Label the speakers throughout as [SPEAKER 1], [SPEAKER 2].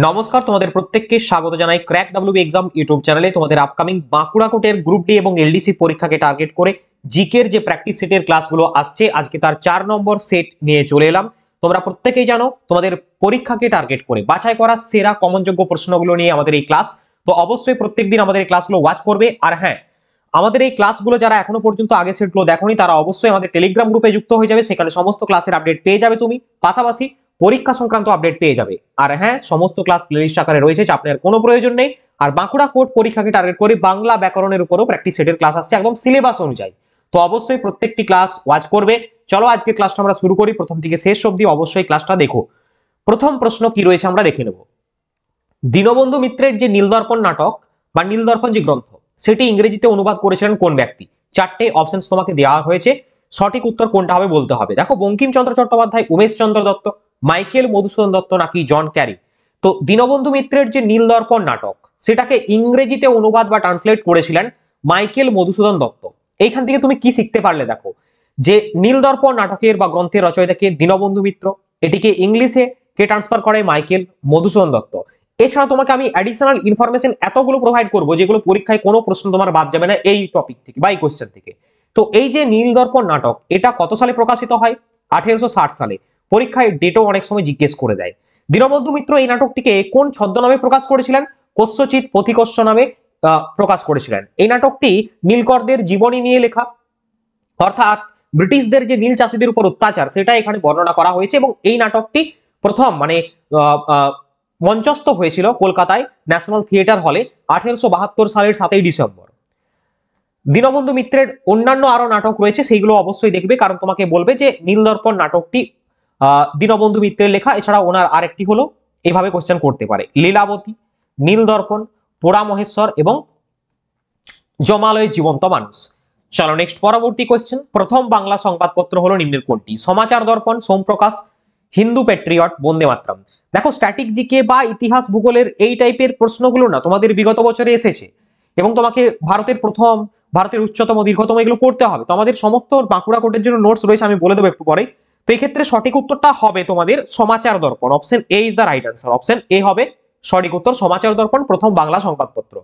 [SPEAKER 1] নমস্কার, তোমাদের প্রত্যেককে স্বাগত জানাই ক্র্যাক ডাব্লিউবি এক্সাম ইউটিউব চ্যানেলে। তোমাদের আপকামিং বাঁকুড়া কোটের গ্রুপ ডি এবং এলডিসি পরীক্ষাকে টার্গেট করে জিকের যে প্র্যাকটিস সেটের ক্লাসগুলো আসছে, আজকে তার 4 নম্বর সেট নিয়ে চলে এলাম। তোমরা প্রত্যেকেই জানো তোমাদের পরীক্ষাকে টার্গেট করে বাছাই করা সেরা কমনযোগ্য প্রশ্নগুলো নিয়ে আমাদের এই ক্লাস। তো অবশ্যই প্রত্যেকদিন আমাদের এই ক্লাসগুলো ওয়াচ করবে। আর হ্যাঁ, আমাদের এই ক্লাসগুলো যারা এখনো পর্যন্ত আগের সেটগুলো দেখোনি তারা অবশ্যই আমাদের টেলিগ্রাম গ্রুপে যুক্ত হয়ে যাবে, সেখানে সমস্ত ক্লাসের আপডেট পেয়ে যাবে তুমি, পাশাপাশি পরীক্ষা সংক্রান্ত আপডেট পেয়ে যাবে। আর হ্যাঁ, সমস্ত ক্লাস প্লেলিস্ট আকারে রয়েছে, চাপ নেওয়ার কোনো প্রয়োজন নেই। আর বাঁকুড়া কোর্ট পরীক্ষাকে টার্গেট করে বাংলা ব্যাকরণের উপরও প্র্যাকটিস সেটের ক্লাস আসছে একদম সিলেবাস অনুযায়ী। তো অবশ্যই প্রত্যেকটি ক্লাস ওয়াচ করবে। চলো আজকে ক্লাসটা আমরা শুরু করি, প্রথম থেকে শেষ অবধি অবশ্যই ক্লাসটা দেখো। প্রথম প্রশ্ন কি রয়েছে আমরা দেখে নেব। দীনবন্ধু মিত্রের যে নীলদর্পণ নাটক বা নীলদর্পণ যে গ্রন্থ, সেটি ইংরেজিতে অনুবাদ করেছিলেন কোন ব্যক্তি? চারটে অপশন তোমাকে দেওয়া হয়েছে, সঠিক উত্তর কোনটা হবে বলতে হবে। দেখো, বঙ্কিমচন্দ্র চট্টোপাধ্যায়, উমেশ চন্দ্র দত্ত, মাইকেল মধুসূদন দত্ত নাকি জন ক্যারি। তো দীনবন্ধু মিত্রের যে নীলদর্পণ নাটক, সেটাকে ইংরেজিতে অনুবাদ বা ট্রান্সলেট করেছিলেন মাইকেল মধুসূদন দত্ত। এইখান থেকে তুমি কি শিখতে পারলে? দেখো, যে নীলদর্পণ নাটকের বা গ্রন্থের রচয়িতাকে দীনবন্ধু মিত্র, এটিকে ইংলিশে কে ট্রান্সফার করে? মাইকেল মধুসূদন দত্ত। এছাড়া তোমাকে আমি অ্যাডিশনাল ইনফরমেশন এতগুলো প্রোভাইড করবো যেগুলো পরীক্ষায় কোনো প্রশ্ন তোমার বাদ যাবে না এই টপিক থেকে বা এই কোশ্চেন থেকে। তো এই যে নীলদর্পণ নাটক, এটা কত সালে প্রকাশিত হয়? 1860 সালে। পরীক্ষায় ডেটও অনেক সময় জিজ্ঞেস করে দেয়। দীনবন্ধু মিত্র এই নাটকটিকে কোন ছদ্মনামে প্রকাশ করেছিলেন? কস্যচিৎ পথিকস্য নামে প্রকাশ করেছিলেন। এই নাটকটি নীলকরদের জীবনী নিয়ে লেখা, অর্থাৎ ব্রিটিশদের যে নীল চাষীদের উপর অত্যাচার সেটা এখানে বর্ণনা করা হয়েছে। এবং এই নাটকটি প্রথম মঞ্চস্থ হয়েছিল কলকাতায় ন্যাশনাল থিয়েটার হলে 1872 সালের 7ই ডিসেম্বর। দীনবন্ধু মিত্রের অন্যান্য আরো নাটক রয়েছে, সেইগুলো অবশ্যই দেখবে, কারণ তোমাকে বলবে যে নীলদর্পণ নাটকটি দীনবন্ধু মিত্রের লেখা। এছাড়া ওনার আরেকটি হলো, এইভাবে কোশ্চেন করতে পারে, লীলাবতী, নীলদর্পণ, পোড়া মহেশ্বর এবং জমালয় জীবন্ত মানুষ। চলো নেক্সট, পরবর্তী কোশ্চেন। প্রথম বাংলা সংবাদপত্র হলো নিম্নের কোনটি? সমাচার দর্পণ, সোমপ্রকাশ, হিন্দু প্যাট্রিয়ট, বন্দে মাতরম। দেখো, স্ট্যাটিক জিকে বা ইতিহাস ভূগোলের এই টাইপের প্রশ্নগুলো না তোমাদের বিগত বছরে এসেছে, এবং তোমাকে ভারতের প্রথম, ভারতের উচ্চতম, দীর্ঘতম এগুলো পড়তে হবে। তো আমাদের সমস্ত বাঁকুড়া কোর্টের জন্য নোটস রয়েছে, আমি বলে দেবো একটু পরে। তো এই ক্ষেত্রে সঠিক উত্তরটা হবে তোমাদের সমাচার দর্পণ। Option A is the right answer. Option A হবে সঠিক উত্তর, সমাচার দর্পণ প্রথম বাংলা সংবাদপত্র।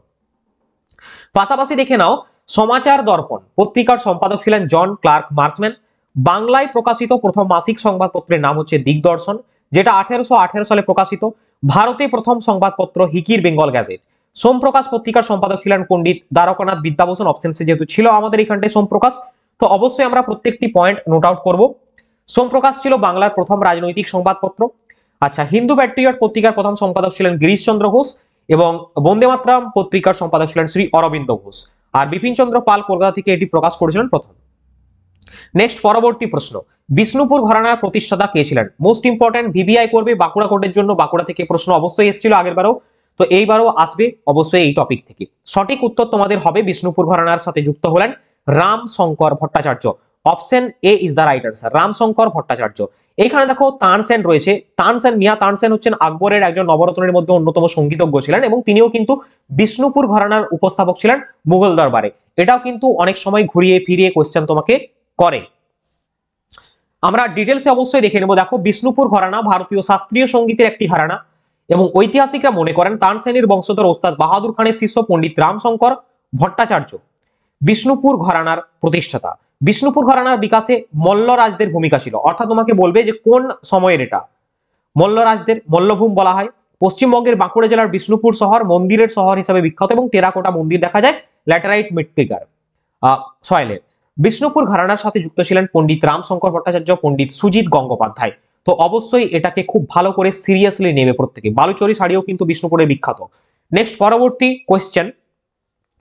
[SPEAKER 1] পাশাপাশি দেখে নাও, সমাচার দর্পণ পত্রিকার সম্পাদক ছিলেন জন ক্লার্ক মার্সম্যান। বাংলায় প্রকাশিত প্রথম মাসিক সংবাদপত্রের নাম হচ্ছে দিগদর্শন, যেটা 1818 সালে প্রকাশিত। ভারতে প্রথম সংবাদপত্র হিকির বেঙ্গল গ্যাজেট। সোমপ্রকাশ পত্রিকার সম্পাদক ছিলেন পণ্ডিত দ্বারকানাথ বিদ্যাভূষণ। অপশন সি যেহেতু ছিল আমাদের এখানটায় সোমপ্রকাশ, তো অবশ্যই আমরা প্রত্যেকটি পয়েন্ট নোট আউট করব। সোমপ্রকাশ ছিল বাংলার প্রথম রাজনৈতিক সংবাদপত্র। আচ্ছা, হিন্দু প্যাট্রিয়ট পত্রিকার প্রথম সম্পাদক ছিলেন গিরিশচন্দ্র ঘোষ, এবং বন্দে মাতরম পত্রিকার সম্পাদক ছিলেন শ্রী অরবিন্দ ঘোষ। আর বিপিন চন্দ্র পাল কলকাতা থেকে এটি প্রকাশ করেছিলেন প্রথম। নেক্সট, পরবর্তী প্রশ্ন। বিষ্ণুপুর ঘরানার প্রতিষ্ঠাতা কে ছিলেন? মোস্ট ইম্পর্টেন্ট, ভিভিআই করবে বাঁকুড়া কোর্টের জন্য। বাঁকুড়া থেকে প্রশ্ন অবশ্যই এসেছিল আগেরবারও, তো এইবারও আসবে অবশ্যই এই টপিক থেকে। সঠিক উত্তর তোমাদের হবে বিষ্ণুপুর ঘরানার সাথে যুক্ত হলেন Ram Shankar Bhattacharya. Option A is the right answer, Ram Shankar Bhattacharya. এখানে দেখো তানসেন রয়েছে, তানসেন, মিয়া তানসেন হচ্ছেন আকবরের একজন নবরত্নের মধ্যে অন্যতম সঙ্গীতজ্ঞ ছিলেন, এবং তিনিও কিন্তু বিষ্ণুপুর ঘরানার উপস্থাপক ছিলেন মুঘল দরবারে। এটাও কিন্তু অনেক সময় ঘুরিয়ে ফিরিয়ে কোশ্চেন তোমাকে করে। আমরা ডিটেলসে অবশ্যই দেখে নেব। দেখো, বিষ্ণুপুর ঘরানা ভারতীয় শাস্ত্রীয় সঙ্গীতের একটি ঘরানা, এবং ঐতিহাসিকরা মনে করেন তানসেনের বংশধর ওস্তাদ বাহাদুর খানের শিষ্য পণ্ডিত রামশঙ্কর ভট্টাচার্য বিষ্ণুপুর ঘরানার প্রতিষ্ঠাতা। বিষ্ণুপুর ঘরানার বিকাশে মল্লরাজদের ভূমিকা ছিল, অর্থাৎ তোমাকে বলবে যে কোন সময়ের এটা। মল্লরাজদের মল্লভূম বলা হয়। পশ্চিমবঙ্গের বাঁকুড়া জেলার বিষ্ণুপুর শহর মন্দিরের শহর হিসেবে বিখ্যাত, এবং টেরাকোটা মন্দির দেখা যায় ল্যাটেরাইট মৃত্তিকার সয়েলের। বিষ্ণুপুর ঘরানার সাথে যুক্ত ছিলেন পণ্ডিত রামশঙ্কর ভট্টাচার্য, পণ্ডিত সুজিত গঙ্গোপাধ্যায়। তো অবশ্যই এটাকে খুব ভালো করে সিরিয়াসলি নেবে প্রত্যেকে। বালুচরি শাড়িও কিন্তু বিষ্ণুপুরে বিখ্যাত। নেক্সট, পরবর্তী কোয়েশ্চেন।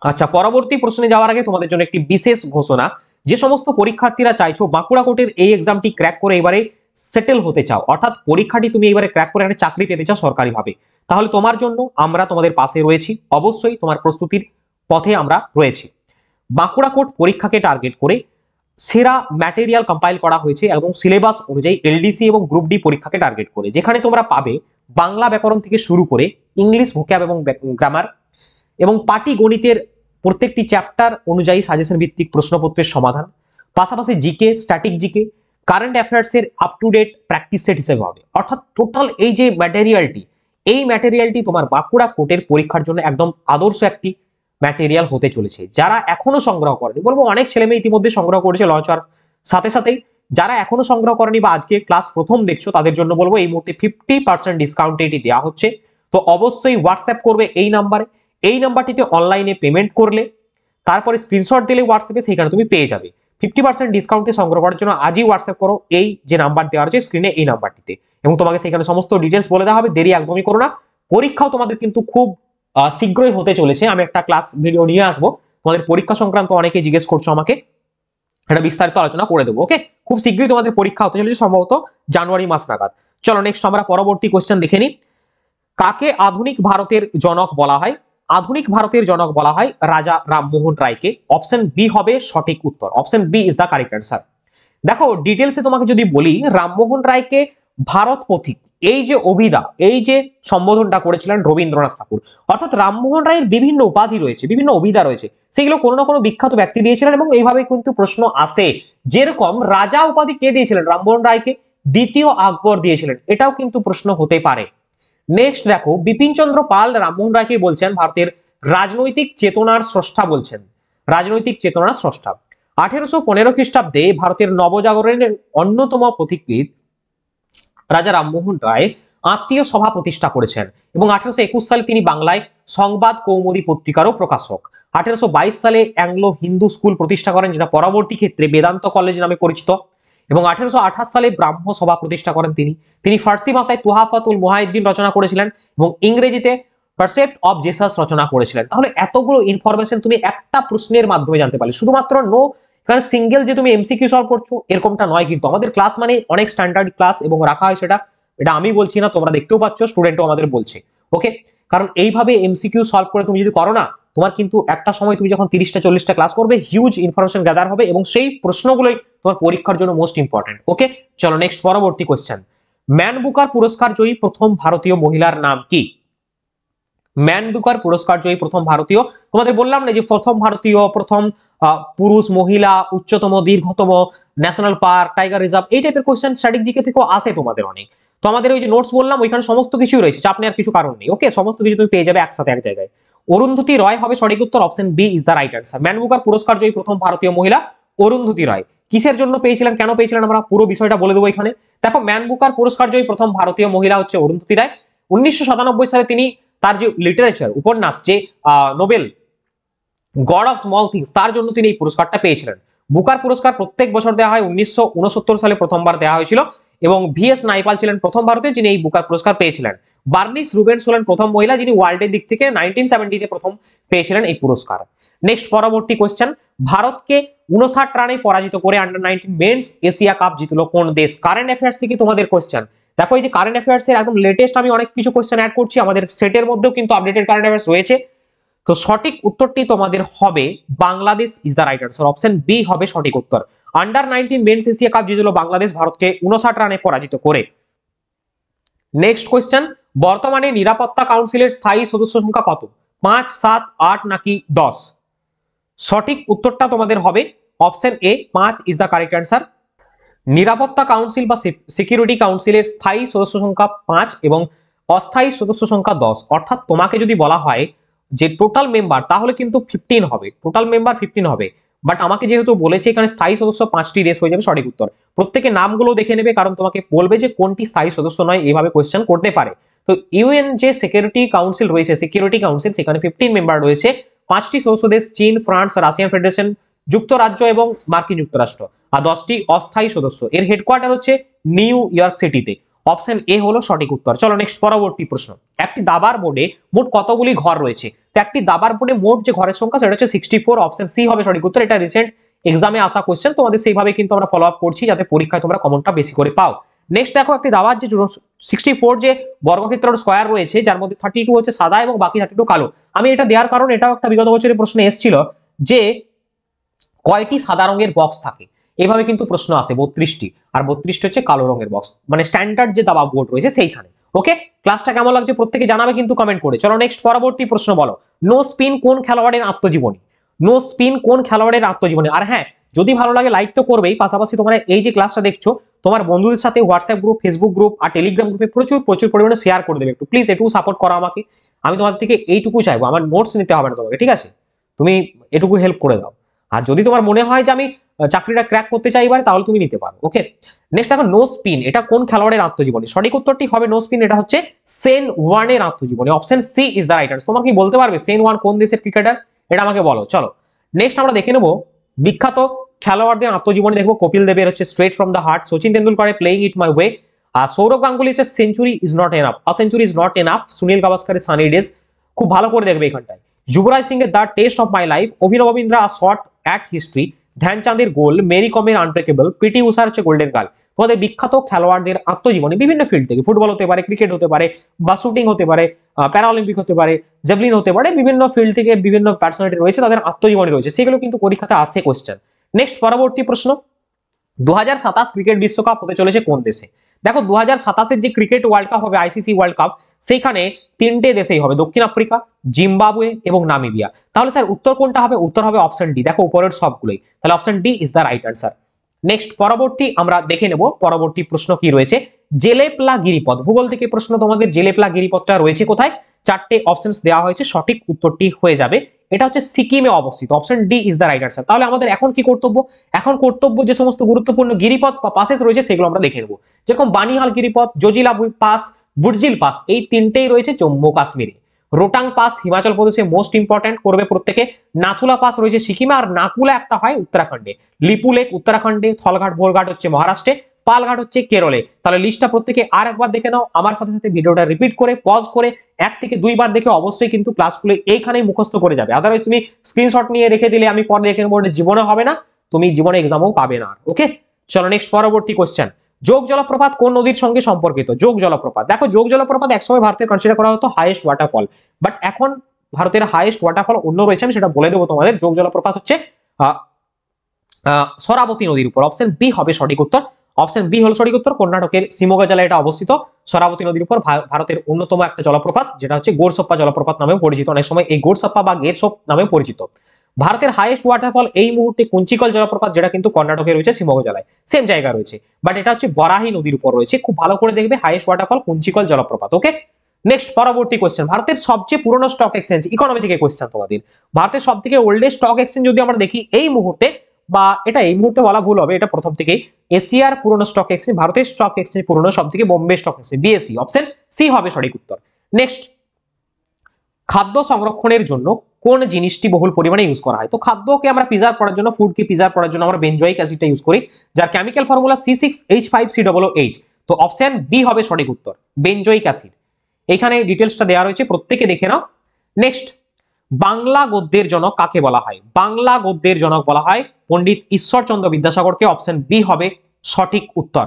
[SPEAKER 1] আচ্ছা, পরবর্তী প্রশ্নে যাওয়ার আগে তোমাদের জন্য একটি বিশেষ ঘোষণা। যে সমস্ত পরীক্ষার্থীরা চাইছো বাঁকুড়া কোর্টের এই এক্সামটি ক্র্যাক করে এবারে সেটেল হতে চাও, অর্থাৎ পরীক্ষাটি তুমি এবারে ক্র্যাক করে একটা চাকরি পেতে চাও সরকারিভাবে, তাহলে তোমার জন্য আমরা তোমাদের পাশে রয়েছি। অবশ্যই তোমার প্রস্তুতির পথে আমরা রয়েছি। বাঁকুড়া কোর্ট পরীক্ষাকে টার্গেট করে সেরা ম্যাটেরিয়াল কম্পাইল করা হয়েছে, এবং সিলেবাস অনুযায়ী এলডিসি এবং গ্রুপ ডি পরীক্ষাকে টার্গেট করে, যেখানে তোমরা পাবে বাংলা ব্যাকরণ থেকে শুরু করে ইংলিশ ভোক্যাব এবং গ্রামার, এবং পাটিগণিতের প্রত্যেকটি চ্যাপ্টার অনুযায়ী সাজেশন ভিত্তিক প্রশ্নপত্রের সমাধান, পাশাপাশি GK, static GK, current affairs এর up to date practice set হিসেবে হবে। অর্থাৎ টোটাল এই যে ম্যাটেরিয়ালটি, এই ম্যাটেরিয়ালটি তোমার বাঁকুড়া কোর্টের পরীক্ষার জন্য একদম আদর্শ একটি ম্যাটেরিয়াল হতে চলেছে। যারা এখনো সংগ্রহ করেনি, বলবো অনেক ছেলে মেয়ে ইতিমধ্যে সংগ্রহ করেছে লঞ্চ হওয়ার সাথে সাথেই, যারা এখনো সংগ্রহ করেনি বা আজকে ক্লাস প্রথম দেখছো তাদের জন্য বলবো এই মুহূর্তে 50% ডিসকাউন্ট এটি দেওয়া হচ্ছে। তো অবশ্যই হোয়াটসঅ্যাপ করবে এই নাম্বারে, এই নাম্বারটিতে অনলাইনে পেমেন্ট করলে তারপরে স্ক্রিনশট দিলে হোয়াটসঅ্যাপে সেইখানে তুমি পেয়ে যাবে। 50% ডিসকাউন্টে সংগ্রহ করার জন্য আজই হোয়াটসঅ্যাপ করো এই যে নাম্বার দেওয়া আছে স্ক্রিনে, এই নাম্বারটিতে, এবং তোমাকে সেখানে সমস্ত ডিটেলস বলে দেওয়া হবে। দেরি একদমই করো না, পরীক্ষাও তোমাদের কিন্তু খুব শীঘ্রই হতে চলেছে। আমি একটা ক্লাস ভিডিও নিয়ে আসবো, তোমাদের পরীক্ষা সংক্রান্ত অনেকে জিজ্ঞেস করছো আমাকে, এটা বিস্তারিত আলোচনা করে দেবো। ওকে, খুব শীঘ্রই তোমাদের পরীক্ষা হতে চলেছে, সম্ভবত জানুয়ারি মাস নাগাদ। চলো নেক্সট আমরা পরবর্তী কোশ্চেন দেখে নিই। কাকে আধুনিক ভারতের জনক বলা হয়? আধুনিক ভারতের জনক বলা হয় রাজা রামমোহন রায়কে। অপশন বি হবে সঠিক উত্তর, option B is the correct answer. দেখো ডিটেলসে তোমাকে যদি বলি, রামমোহন রায়কে ভারত পথিক এই যে অভিধা, এই যে সম্বোধনটা করেছিলেন রবীন্দ্রনাথ ঠাকুর। অর্থাৎ রামমোহন রায়ের বিভিন্ন উপাধি রয়েছে, বিভিন্ন অভিধা রয়েছে, সেগুলো কোনো না কোনো বিখ্যাত ব্যক্তি দিয়েছিলেন এবং এইভাবে কিন্তু প্রশ্ন আসে। যেরকম রাজা উপাধি কে দিয়েছিলেন রামমোহন রায়কে? দ্বিতীয় আকবর দিয়েছিলেন, এটাও কিন্তু প্রশ্ন হতে পারে। নেক্সট দেখো, বিপিন চন্দ্র পাল রামমোহন রায়কে বলছেন ভারতের রাজনৈতিক চেতনার স্রষ্টা বলছেন, রাজনৈতিক চেতনার স্রষ্টা। 1815 খ্রিস্টাব্দে ভারতের নবজাগরণের অন্যতম পথিকৃৎ রাজা রামমোহন রায় আত্মীয় সভা প্রতিষ্ঠা করেছেন এবং 1821 সালে তিনি বাংলায় সংবাদ কৌমুদী পত্রিকারও প্রকাশক। 1822 সালে অ্যাংলো হিন্দু স্কুল প্রতিষ্ঠা করেন, যেটা পরবর্তী ক্ষেত্রে বেদান্ত কলেজ নামে পরিচিত, এবং 1828 সালে ব্রাহ্ম সভা প্রতিষ্ঠা করেন তিনি ফার্সি ভাষায় তুহাফাতুল মুহাইদ্দিন রচনা করেছিলেন এবং ইংরেজিতে পারসেপ্ট অফ জেসাস রচনা করেছিলেন। তাহলে এতগুলো ইনফরমেশন তুমি একটা প্রশ্নের মাধ্যমে জানতে পারলে, শুধুমাত্র নো কারণ সিঙ্গেল যে তুমি এমসিকিউ সলভ করছো এরকমটা নয়, কিন্তু আমাদের ক্লাস মানে অনেক স্ট্যান্ডার্ড ক্লাস এবং রাখা হয় সেটা, এটা আমি বলছি না, তোমরা দেখতেও পাচ্ছ, স্টুডেন্টও আমাদের বলছে। ওকে, কারণ এইভাবে এমসিকিউ সলভ করে তুমি যদি করো না, তোমার কিন্তু একটা সময় তুমি যখন 30টা 40টা ক্লাস করবে, হিউজ ইনফরমেশন গ্যাদার হবে এবং সেই প্রশ্নগুলোই তোমার পরীক্ষার জন্য মোস্ট ইম্পর্টেন্ট। ওকে, চলো নেক্সট পরবর্তী কোশ্চেন। ম্যান বুকার পুরস্কার জয়ী প্রথম ভারতীয় মহিলার নাম কি? ম্যান বুকার পুরস্কার জয়ী প্রথম ভারতীয়, তোমাদের বললাম না যে প্রথম ভারতীয়, প্রথম পুরুষ, মহিলা, উচ্চতম, দীর্ঘতম ন্যাশনাল পার্ক, টাইগার রিজার্ভ, এই টাইপের কোশ্চেন স্ট্যাটিক জিকে থেকেও আসে তোমাদের অনেক। তো আমাদের ওই যে নোটস বললাম ওইখানে সমস্ত কিছুই রয়েছে, চাপ নেওয়ার কিছু কারণ নেই। ওকে, সমস্ত কিছু তুমি পেয়ে যাবে একসাথে এক জায়গায়। অরুন্ধতী রয় হবে সঠিক উত্তর, option B is the right answer. Man Booker পুরস্কার জয়ী প্রথম ভারতীয় মহিলা অরুন্ধতী রয়। কিসের জন্য পেয়েছিলেন, কেন পেয়েছিলেন, আমরা পুরো বিষয়টা বলে দেবো এখানে। দেখো, ম্যান বুকার পুরস্কার জয়ী প্রথম ভারতীয় মহিলা হচ্ছে অরুন্ধতী রায়। 1997 সালে তিনি তার যে লিটারেচার উপন্যাস, যে Nobel god of small things, তার জন্য তিনি এই পুরস্কারটা পেয়েছিলেন। বুকার পুরস্কার প্রত্যেক বছর দেওয়া হয়, 1969 সালে প্রথমবার দেওয়া হয়েছিল এবং ভিএস নাইপাল ছিলেন প্রথম ভারতীয় যিনি এই বুকার পুরস্কার পেয়েছিলেন। বার্নিস রুবেন্স হলেন প্রথম মহিলা যিনি ওয়ার্ল্ডের দিক থেকে 1970 প্রথম পেয়েছিলেন এই পুরস্কার। নেক্সট পরবর্তী কোশ্চেন, ভারতকে 59 রানে পরাজিত করে আন্ডার-19 মেন্স এশিয়া কাপ জিতলো কোন দেশ? কারেন্ট অ্যাফেয়ার্স থেকে তোমাদের কোশ্চেন। দেখো, এই যে কারেন্ট অ্যাফেয়ার্স এর একদম লেটেস্ট আমি অনেক কিছু কোশ্চেন অ্যাড করছি, আমাদের সেটের মধ্যেও কিন্তু আপডেটেড কারেন্ট অ্যাফেয়ার্স রয়েছে। তো সঠিক উত্তরটি তোমাদের হবে Bangladesh is the right answer, option B হবে সঠিক উত্তর। আন্ডার-19 মেন্স এশিয়া কাপ জিতলো বাংলাদেশ ভারতকে 59 রানে পরাজিত করে। নেক্সট কোশ্চেন, বর্তমানে নিরাপত্তা কাউন্সিলের স্থায়ী সদস্য সংখ্যা কত? 5, 7, 8 নাকি 10? সঠিক উত্তরটা তোমাদের হবে option A, 5 is the correct answer. নিরাপত্তা কাউন্সিল বা সিকিউরিটি কাউন্সিলের স্থায়ী সদস্য সংখ্যা 5 এবং অস্থায়ী সদস্য সংখ্যা 10। অর্থাৎ তোমাকে যদি বলা হয় যে টোটাল মেম্বার, তাহলে কিন্তু 15 হবে, টোটাল মেম্বার 15 হবে। বাট আমাকে যেহেতু বলেছে এখানে স্থায়ী সদস্য 5টি দেশ হয়ে যাবে সঠিক উত্তর। প্রত্যেকে নামগুলো দেখে নেবে কারণ তোমাকে বলবে যে কোনটি স্থায়ী সদস্য নয়, এইভাবে কোয়েশ্চেন করতে পারে। তো ইউএন যে সিকিউরিটি কাউন্সিল রয়েছে, সিকিউরিটি কাউন্সিল, সেখানে 15 মেম্বার রয়েছে। 5টি সদস্য দেশ চীন, ফ্রান্স, রাশিয়ান ফেডারেশন, যুক্তরাজ্য এবং মার্কিন যুক্তরাষ্ট্র, আর 10টি অস্থায়ী সদস্য। এর হেডকোয়ার্টার হচ্ছে নিউ ইয়র্ক সিটিতে। অপশন এ হলো সঠিক উত্তর। চলো নেক্সট পরবর্তী প্রশ্ন, একটি দাবার বোর্ডে মোট কতগুলি ঘর রয়েছে? তো একটি দাবার বোর্ডে মোট যে ঘরের সংখ্যা সেটা হচ্ছে 64, অপশন সি হবে সঠিক উত্তর। এটা রিসেন্ট এক্সামে আসা কোশ্চেন, তোমাদের সেইভাবে কিন্তু আমরা ফলো আপ করছি যাতে পরীক্ষায় তোমরা কমনটা বেশি করে পাও। নেক্সট দেখো, একটি দাবার যে 64 যে বর্গক্ষেত্রের স্কয়ার রয়েছে, যার মধ্যে 32 হচ্ছে সাদা এবং বাকি 32 কালো। আমি এটা দেওয়ার কারণ, এটাও একটা বিগত বছরের প্রশ্ন এসেছিল যে কয়টি সাদা রঙের বক্স থাকে, এভাবে কিন্তু প্রশ্ন আসে। 32টি, আর 32টি হচ্ছে কালো রঙের বক্স, মানে স্ট্যান্ডার্ড যে দাবা বোর্ড রয়েছে সেইখানে। ওকে, ক্লাসটা কেমন লাগছে প্রত্যেকে জানাবে কিন্তু কমেন্ট করে। চলো নেক্সট পরবর্তী প্রশ্ন, বলো নো স্পিন কোন খেলোয়াড়ের আত্মজীবনী? নো স্পিন কোন খেলোয়াড়ের আত্মজীবনী? আর হ্যাঁ, যদি ভালো লাগে লাইক তো করবেই, পাশাপাশি তোমরা এই যে ক্লাসটা দেখছো তোমার বন্ধুদের সাথে হোয়াটসঅ্যাপ গ্রুপ, ফেসবুক গ্রুপ আর টেলিগ্রাম গ্রুপে প্রচুর প্রচুর পরিমাণে শেয়ার করে দেবে। একটু প্লিজ এটুকু সাপোর্ট করো আমাকে, আমি তোমাদের থেকে এইটুকু চাইবো, আমার নোটস নিতে হবে না তোমাকে, ঠিক আছে? তুমি এটুকু হেল্প করে দাও। আর যদি তোমার মনে হয় যে আমি চাকরিটা ক্র্যাক করতে চাই এবার, তাহলে তুমি নিতে পারো। ওকে, নেক্সট দেখো নো স্পিন, এটা কোন খেলোয়াড়ের আত্মজীবনী? সঠিক উত্তরটি হবে নো স্পিন, এটা হচ্ছে সেন ওয়ানের আত্মজীবনী। Option C is the right answer. তোমরা কি বলতে পারবে সেন ওয়ান কোন দেশের ক্রিকেটার? এটা আমাকে বলো। চলো নেক্সট আমরা দেখে নেবো বিখ্যাত খেলোয়াড়দের আত্মজীবনী দেখবো। কপিল দেবের হচ্ছে straight from the heart, Sachin তেন্ডুলকারের প্লেইং ইট মাই ওয়ে, আর সৌরভ গাঙ্গুলি হচ্ছে century is not enough, a century is not enough, Sunil গাভাস্কারের সানি ডেজ, খুব ভালো করে দেখবে এখানটায়। যুবরাজ সিং এর the test of my life, Abhinav Bindra a shot at history, ধ্যানচাঁদের গোল, মেরি কমের আনব্রেকেবল, পিটি উষার হচ্ছে গোল্ডেন গার্ল। তোমাদের বিখ্যাত খেলোয়াড়দের আত্মজীবনী বিভিন্ন ফিল্ড থেকে, ফুটবল হতে পারে, ক্রিকেট হতে পারে, বা শুটিং হতে পারে, প্যারাঅলিম্পিক হতে পারে, জেভলিন হতে পারে, বিভিন্ন ফিল্ড থেকে বিভিন্ন পার্সোনালিটি রয়েছে, তাদের আত্মজীবনী রয়েছে, সেগুলো কিন্তু পরীক্ষাতে আসে কোশ্চেন। নেক্সট পরবর্তী প্রশ্ন, 2027 ক্রিকেট বিশ্বকাপ হতে চলেছে কোন দেশে? দেখো 2027 যে ক্রিকেট ওয়ার্ল্ড কাপ হবে, আইসিসি ওয়ার্ল্ড কাপ, সেইখানে তিনটে দেশেই হবে, দক্ষিণ আফ্রিকা, জিম্বাবুয়ে এবং নামিবিয়া। তাহলে স্যার উত্তর কোনটা হবে? উত্তর হবে অপশন ডি। দেখো উপরের সবগুলোই, তাহলে option D is the right answer. Next পরবর্তী আমরা দেখে নেব, পরবর্তী প্রশ্ন কি রয়েছে। জেলেপলা গিরিপথ, ভূগোল থেকে প্রশ্ন তোমাদের। জেলেপলা গিরিপথটা রয়েছে কোথায়? চারটে অপশনস দেওয়া হয়েছে, সঠিক উত্তরটি হয়ে যাবে এটা হচ্ছে সিকিমে অবস্থিত। Option D is the right answer. তাহলে আমাদের এখন কি কর্তব্য? এখন কর্তব্য যে সমস্ত গুরুত্বপূর্ণ গিরিপথ বা পাসেস রয়েছে সেগুলো আমরা দেখে নেব, যেরকম বানিহাল গিরিপথ, জজিলা পাস, বুর্জিল পাস, এই তিনটেই রয়েছে জম্মু কাশ্মীরে। রোটাং পাস হিমাচল প্রদেশে মোস্ট ইম্পর্টেন্ট করবে প্রত্যেকে। নাথুলা পাস রয়েছে সিকিমে, আর নাকুলা একটা হয় উত্তরাখণ্ডে। লিপু লেক উত্তরাখণ্ডে, থলঘাট ভোরঘাট হচ্ছে মহারাষ্ট্রে, পালঘাট হচ্ছে কেরলে। তাহলে লিস্টটা প্রত্যেকে আর একবার দেখে নাও, আমার সাথে সাথে ভিডিওটা রিপিট করে পজ করে 1 থেকে 2 বার দেখে অবশ্যই কিন্তু ক্লাসগুলো এইখানেই মুখস্থ করে যাবে। আদারওয়াইজ তুমি স্ক্রিনশট নিয়ে রেখে দিলে আমি পরে দেখে নেবো, জীবনে হবে না, তুমি জীবনে এক্সামও পাবে না। ওকে, চলো নেক্সট পরবর্তী কোশ্চেন। যোগ জলপ্রপাত কোন নদীর সঙ্গে সম্পর্কিত? যোগ জলপ্রপাত, দেখো যোগ জলপ্রপাত একসময় ভারতের কনসিডার করা হতো হাইয়েস্ট ওয়াটারফল, বাট এখন ভারতের হাইয়েস্ট ওয়াটারফল অন্য রয়েছে, আমি সেটা বলে দেবো তোমাদের। যোগ জলপ্রপাত হচ্ছে সরাবতী নদীর উপর। অপশন বি হবে সঠিক উত্তর। অপশন বি হলো সঠিক উত্তর। কর্ণাটকের শিমোগা জেলায় এটা অবস্থিত, সরাবতী নদীর উপর। ভারতের অন্যতম একটা জলপ্রপাত, যেটা হচ্ছে গোরসপ্পা জলপ্রপাত নামেও পরিচিত, অনেক সময় এই গোরসপ্পা বা গেরসোপ নামেও পরিচিত। ভারতের হাইয়েস্ট ওয়াটারফল এই মুহূর্তে কুঞ্চিকল জলপ্রপাত, যেটা কিন্তু কর্ণাটকে রয়েছে, শিমোগা জেলায় সেম জায়গা রয়েছে, বাট এটা হচ্ছে বরাহি নদীর উপর রয়েছে। খুব ভালো করে দেখবে, হাইয়েস্ট ওয়াটারফল কুঞ্চিকল জলপ্রপাত। ওকে, নেক্সট পরবর্তী কোশ্চেন। ভারতের সবচেয়ে পুরনো স্টক এক্সচেঞ্জ, ইকোনমি থেকে কোশ্চেন তোমাদের। ভারতের সব থেকে ওল্ডেস্ট স্টক এক্সচেঞ্জ যদি আমরা দেখি এই মুহূর্তে, বা এটা এই মুহূর্তে বলা ভুল হবে, এটা প্রথম থেকেই এশিয়ার পুরনো স্টক এক্সচেঞ্জ, ভারতের স্টক এক্সচেঞ্জ পুরনো সব থেকে Bombay stock exchange, BSE. Option C হবে সঠিক উত্তর। নেক্সট, খাদ্য সংরক্ষণের জন্য কোন জিনিসটি বহুল পরিমাণে ইউজ করা হয়? তো খাদ্যকে আমরা প্রিজার্ভ করার জন্য, ফুডকে প্রিজার্ভ করার জন্য আমরা বেনজোয়িক অ্যাসিডটা ইউজ করি, যার কেমিক্যাল ফর্মুলা C6H5COOH। তো অপশন বি হবে সঠিক উত্তর, বেনজোয়িক অ্যাসিড। এখানে ডিটেলসটা দেওয়া রয়েছে, প্রত্যেকে দেখে নাও। নেক্সট, বাংলা গদ্যের জনক কাকে বলা হয়? বাংলা গদ্যের জনক বলা হয় পণ্ডিত ঈশ্বরচন্দ্র বিদ্যাসাগরকে। অপশন বি হবে সঠিক উত্তর।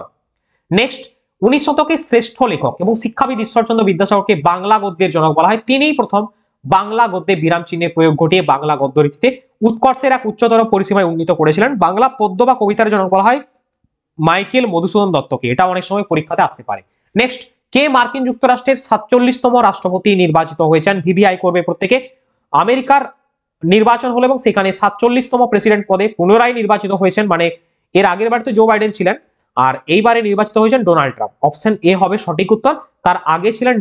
[SPEAKER 1] নেক্সট, 19 শতকের শ্রেষ্ঠ লেখক এবং শিক্ষাবিদ ঈশ্বরচন্দ্র বিদ্যাসাগরকে বাংলা গদ্যের জনক বলা হয়। তিনিই প্রথম বাংলা গদ্যে বিরাম চিহ্নের প্রয়োগ ঘটিয়ে বাংলা গদ্য রীতিতে উৎকর্ষের এক উচ্চতর পরিসীমায় উন্নীত করেছিলেন। বাংলা পদ্য বা কবিতার জনক বলা হয় মাইকেল মধুসূদন দত্তকে, এটা অনেক সময় পরীক্ষাতে আসতে পারে। নেক্সট, কে মার্কিন যুক্তরাষ্ট্রের 47তম রাষ্ট্রপতি নির্বাচিত হয়েছেন? ভিভিআই করবে প্রত্যেকে। আমেরিকার নির্বাচন হলো এবং সেখানে 47তম প্রেসিডেন্ট পদে পুনরায় নির্বাচিত হয়েছেন, মানে এর আগের বার তো জো বাইডেন ছিলেন, আর এইবারে নির্বাচিত হয়েছেন ডোনাল্ড ট্রাম্প। অপশন এ হবে সঠিক উত্তর। তার আগে ছিলেন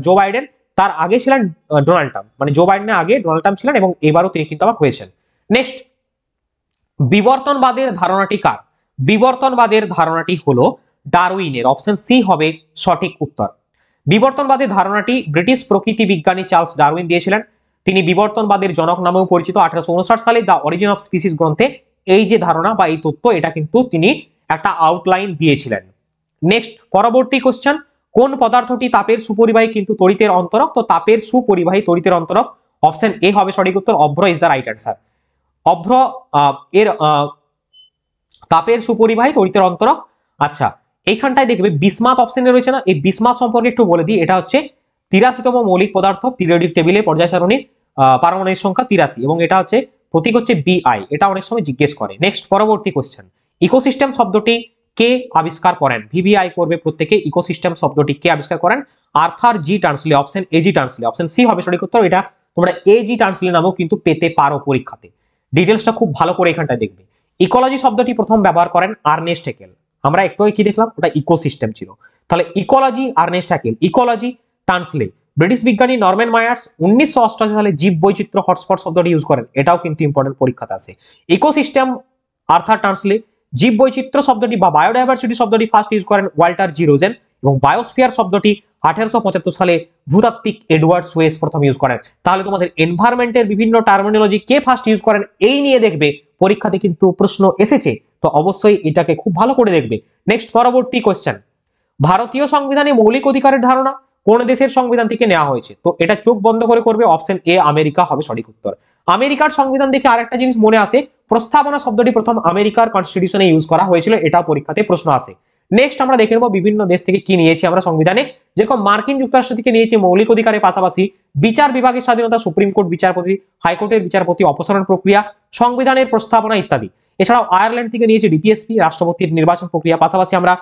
[SPEAKER 1] জো বাইডেন, তার আগে ছিলেন ডোনাল্ড ট্রাম্প, মানে জো বাইডেনের আগে ডোনাল্ড ট্রাম্প ছিলেন এবং এবারও তিনি কিন্তু আবার হয়েছেন। নেক্সট, বিবর্তনবাদের ধারণাটি কার? বিবর্তনবাদের ধারণাটি হলো ডারউইনের। অপশন সি হবে সঠিক উত্তর। বিবর্তনবাদের ধারণাটি ব্রিটিশ প্রকৃতি বিজ্ঞানী চার্লস ডারউইন দিয়েছিলেন। তিনি বিবর্তনবাদের জনক নামেও পরিচিত। 1859 সালে দ্য অরিজিন অফ স্পিসিস গ্রন্থে এই যে ধারণা বা এই তত্ত্ব, এটা কিন্তু তিনি একটা আউটলাইন দিয়েছিলেন। নেক্সট পরবর্তী কোশ্চেন, কোন পদার্থটি তাপের সুপরিবাহী কিন্তু তড়িতের অন্তরক? তো তাপের সুপরিবাহী তড়িতের অন্তরক। অপশন এ হবে সঠিক উত্তর, অভ্র ইজ দ্য রাইট অ্যান্সার। অভ্র এর তাপের সুপরিবাহী তড়িতের অন্তরক। আচ্ছা, এইখানটায় দেখবে বিসমাথ অপশনে রয়েছে না, এই বিসমাথ সম্পর্কে একটু বলে দিই। এটা হচ্ছে 83তম মৌলিক পদার্থ, পিরিয়ডিক টেবিলে পর্যায় সারণীর পারমাণবিক সংখ্যা 83, এবং এটা হচ্ছে প্রতীক হচ্ছে বিআই, এটা অনেক সময় জিজ্ঞেস করে। নেক্সট পরবর্তী কোশ্চেন, ইকোসিস্টেম শব্দটি কে আবিষ্কার করেন? ভিভিআই করবে প্রত্যেকে। ইকোসিস্টেম শব্দটি কে আবিষ্কার করেন? Arthur G Tansley. Option A G Tansley. Option C হবে সঠিক উত্তর। এটা তোমরা এ জি টার্নসলি নামেও কিন্তু পেতে পারো পরীক্ষাতে। ডিটেলসটা খুব ভালো করে এখানটায় দেখবে। ইকোলজি শব্দটি প্রথম ব্যবহার করেন আর্নেস্ট হেকেল। আমরা একটু কি দেখলাম, ওটা ইকোসিস্টেম ছিল। তাহলে ecology Ernst Haeckel, ecology Tansley. British বিজ্ঞানী নরম্যান মায়ার্স 1988 সালে জীব বৈচিত্র্য হটস্পট শব্দটি ইউজ করেন, এটাও কিন্তু ইম্পর্টেন্ট পরীক্ষাতে আছে। ইকোসিস্টেম আর্থার টার্নসলে, জীব বৈচিত্র্য শব্দটি বা বায়োডাইভার্সিটি শব্দটি ফার্স্ট ইউজ করেন ওয়াল্টার জি রোজেন, এবং বায়োস্ফিয়ার শব্দটি 1875 সালে ভূতাত্ত্বিক এডওয়ার্ড সোয়েস প্রথম ইউজ করেন। তাহলে তোমাদের এনভায়রনমেন্টের বিভিন্ন টার্মিনোলজি কে ফার্স্ট ইউজ করেন এই নিয়ে দেখবে পরীক্ষাতে কিন্তু প্রশ্ন এসেছে, তো অবশ্যই এটাকে খুব ভালো করে দেখবে। নেক্সট পরবর্তী কোশ্চেন, ভারতীয় সংবিধানে মৌলিক অধিকারের ধারণা কোন দেশের সংবিধান থেকে নেওয়া হয়েছে? তো এটা চোখ বন্ধ করে করবে, অপশন এ আমেরিকা হবে সঠিক উত্তর। আমেরিকার সংবিধান দেখে আরেকটা জিনিস মনে আসে, প্রস্তাবনা শব্দটি প্রথম আমেরিকার কনস্টিটিউশনে ইউজ করা হয়েছিল, এটা পরীক্ষাতে প্রশ্ন আসে। নেক্সট আমরা দেখে নেবো বিভিন্ন দেশ থেকে কি নিয়েছি আমরা সংবিধানে, যেরকম মার্কিন যুক্তরাষ্ট্র থেকে নিয়েছি মৌলিক অধিকারের পাশাপাশি বিচার বিভাগের স্বাধীনতা, সুপ্রিম কোর্ট বিচারপতি, হাইকোর্টের বিচারপতি, অপসারণ প্রক্রিয়া, সংবিধানের প্রস্তাবনা ইত্যাদি। এছাড়াও আয়ারল্যান্ড থেকে নিয়েছি ডিপিএসপি, রাষ্ট্রপতির নির্বাচন প্রক্রিয়া, পাশাপাশি আমরা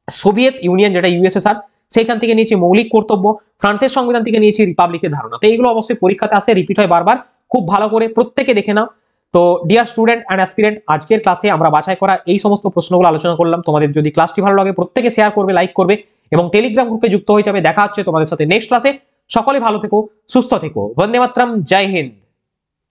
[SPEAKER 1] সোভিয়েত ইউনিয়ন যেটা ইউএসএসআর সেখান থেকে নিয়েছি মৌলিক কর্তব্য, ফ্রান্সের সংবিধান থেকে নিয়েছি রিপাবলিকের ধারণা। তো এইগুলো অবশ্যই পরীক্ষাতে আসে, রিপিট হয় বারবার, খুব ভালো করে প্রত্যেকে দেখে নাও। তো ডিয়ার স্টুডেন্ট অ্যান্ড অ্যাসপিরেন্ট, আজকের ক্লাসে আমরা বাছাই করা এই সমস্ত প্রশ্নগুলো আলোচনা করলাম। তোমাদের যদি ক্লাসটি ভালো লাগে প্রত্যেকে শেয়ার করবে, লাইক করবে এবং টেলিগ্রাম গ্রুপে যুক্ত হয়ে যাবে। দেখা হচ্ছে তোমাদের সাথে নেক্সট ক্লাসে। সকলে ভালো থেকো, সুস্থ থেকো, বন্দে মাতরম, জয় হিন্দ।